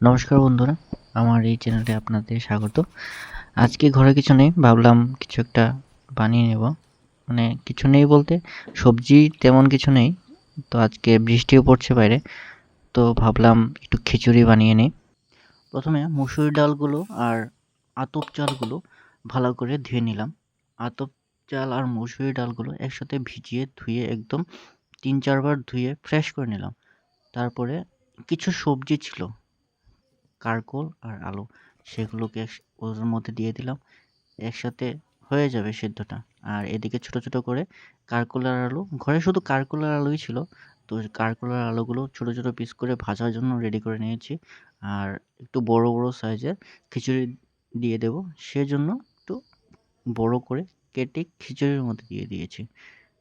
নমস্কার বন্ধুরা, আমার এই চ্যানেলে আপনাদের স্বাগত। আজকে ঘরে কিছু নেই, ভাবলাম কিছু একটা বানিয়ে নেব। মানে কিছু নেই বলতে সবজি তেমন কিছু নেই, তো আজকে বৃষ্টিও পড়ছে বাইরে, তো ভাবলাম একটু খিচুড়ি বানিয়ে নিই। প্রথমে মুসুরি ডালগুলো আর আতপ চালগুলো ভালো করে ধুয়ে নিলাম। আতপ চাল আর মুসুরি ডালগুলো একসাথে ভিজিয়ে ধুয়ে একদম 3-4 বার ধুয়ে ফ্রেশ করে নিলাম। তারপরে কিছু সবজি ছিল, কারকোল আর আলু, সেগুলোকে ওর মধ্যে দিয়ে দিলাম। একসাথে হয়ে যাবে সেদ্ধটা। আর এদিকে ছোট ছোট করে কারকোল আর আলু, ঘরে শুধু কারকোল আর আলুই ছিল, তো কারকোল আর আলুগুলো ছোট ছোট পিস করে ভাজার জন্য রেডি করে নিয়েছি। আর একটু বড় বড় সাইজের খিচুড়ি দিয়ে দেবো, সেজন্য একটু বড় করে কেটে খিচুড়ির মধ্যে দিয়ে দিয়েছি,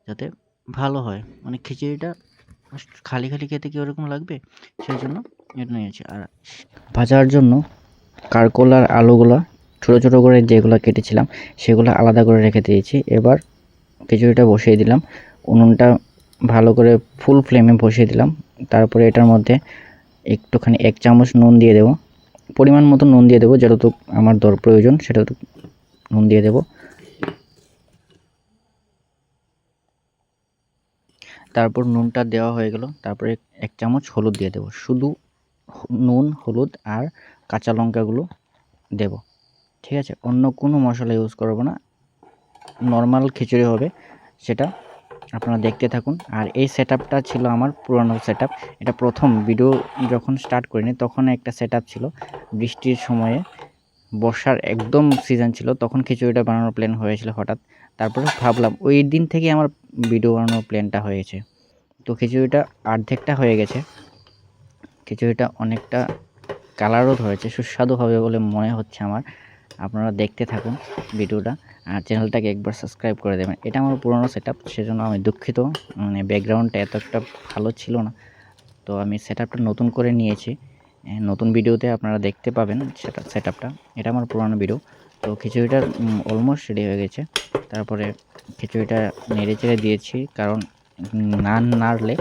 যাতে ভালো হয়। মানে খিচুড়িটা খালি খালি খেতে কি ওরকম লাগবে, সেই জন্য এটা নিয়েছি। আর ভাজার জন্য কারকোল আর আলুগুলা ছোটো ছোটো করে যেগুলো কেটেছিলাম সেগুলো আলাদা করে রেখে দিয়েছি। এবার খিচুড়িটা বসিয়ে দিলাম, উনুনটা ভালো করে ফুল ফ্লেমে বসিয়ে দিলাম। তারপরে এটার মধ্যে একটুখানি 1 চামচ নুন দিয়ে দেবো, পরিমাণ মতো নুন দিয়ে দেবো, যতটুকু আমার প্রয়োজন সেটাটুকু নুন দিয়ে দেবো। তারপর নুনটা দেওয়া হয়ে গেল, তারপরে 1 চামচ হলুদ দিয়ে দেবো, শুধু নুন, হলুদ আর কাঁচা লঙ্কাগুলো দেবো, ঠিক আছে? অন্য কোনো মশলা ইউজ করব না, নর্মাল খিচুড়ি হবে সেটা। আপনারা দেখতে থাকুন। আর এই সেটআপটা ছিল আমার পুরানো সেটআপ। এটা প্রথম ভিডিও যখন স্টার্ট করিনি তখন একটা সেটআপ ছিল। বৃষ্টির সময়ে, বর্ষার একদম সিজন ছিল, তখন খিচুড়িটা বানানোর প্ল্যান হয়েছিল হঠাৎ। তারপরে ভাবলাম ওই দিন থেকেই আমার ভিডিও বানানোর প্ল্যানটা হয়েছে। তো খিচুড়িটা অর্ধেকটা হয়ে গেছে। খিচুড়িটা অনেকটা কালারও ধরেছে, সুস্বাদু হবে বলে মনে হচ্ছে আমার। আপনারা দেখতে থাকুন ভিডিওটা, আর চ্যানেলটাকে একবার সাবস্ক্রাইব করে দেবেন। এটা আমার পুরনো সেটআপ, সেজন্য আমি দুঃখিত। মানে ব্যাকগ্রাউন্ডটা এত একটা ভালো ছিল না, তো আমি সেটআপটা নতুন করে নিয়েছি। নতুন ভিডিওতে আপনারা দেখতে পাবেন সেটআপটা। এটা আমার পুরনো ভিডিও। তো খিচুড়িটা অলমোস্ট রেডি হয়ে গেছে। তারপরে খিচুড়িটা নেড়ে চেড়ে দিয়েছি, কারণ না নাড়লে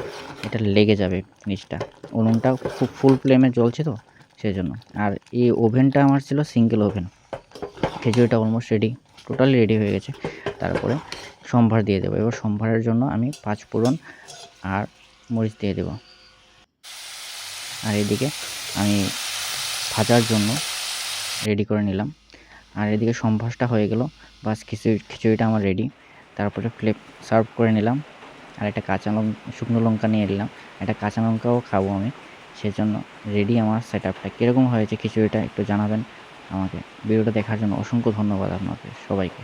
এটা লেগে যাবে নিচটা। উনুনটা খুব ফুল ফ্লেমে জ্বলছে তো, সেজন্য। আর এই ওভেনটা আমার ছিল সিঙ্গেল ওভেন। খিচুড়িটা অলমোস্ট রেডি, টোটালি রেডি হয়ে গেছে। তারপরে সম্ভার দিয়ে দেবো। এবার সম্ভারের জন্য আমি 5 ফোড়ন আর মরিচ দিয়ে দেবো। আর এদিকে আমি ভাজার জন্য রেডি করে নিলাম। আর এদিকে সম্ভাসটা হয়ে গেল, বাস খিচুড়িটা আমার রেডি। তারপরে সার্ভ করে নিলাম। আর একটা শুকনো লঙ্কা নিয়ে নিলাম, একটা কাঁচা লঙ্কাও খাবো আমি, সেজন্য রেডি আমার সেটআপটা। কীরকম হয়েছে খিচুড়িটা একটু জানাবেন আমাকে। ভিডিওটা দেখার জন্য অসংখ্য ধন্যবাদ আপনাদের সবাইকে।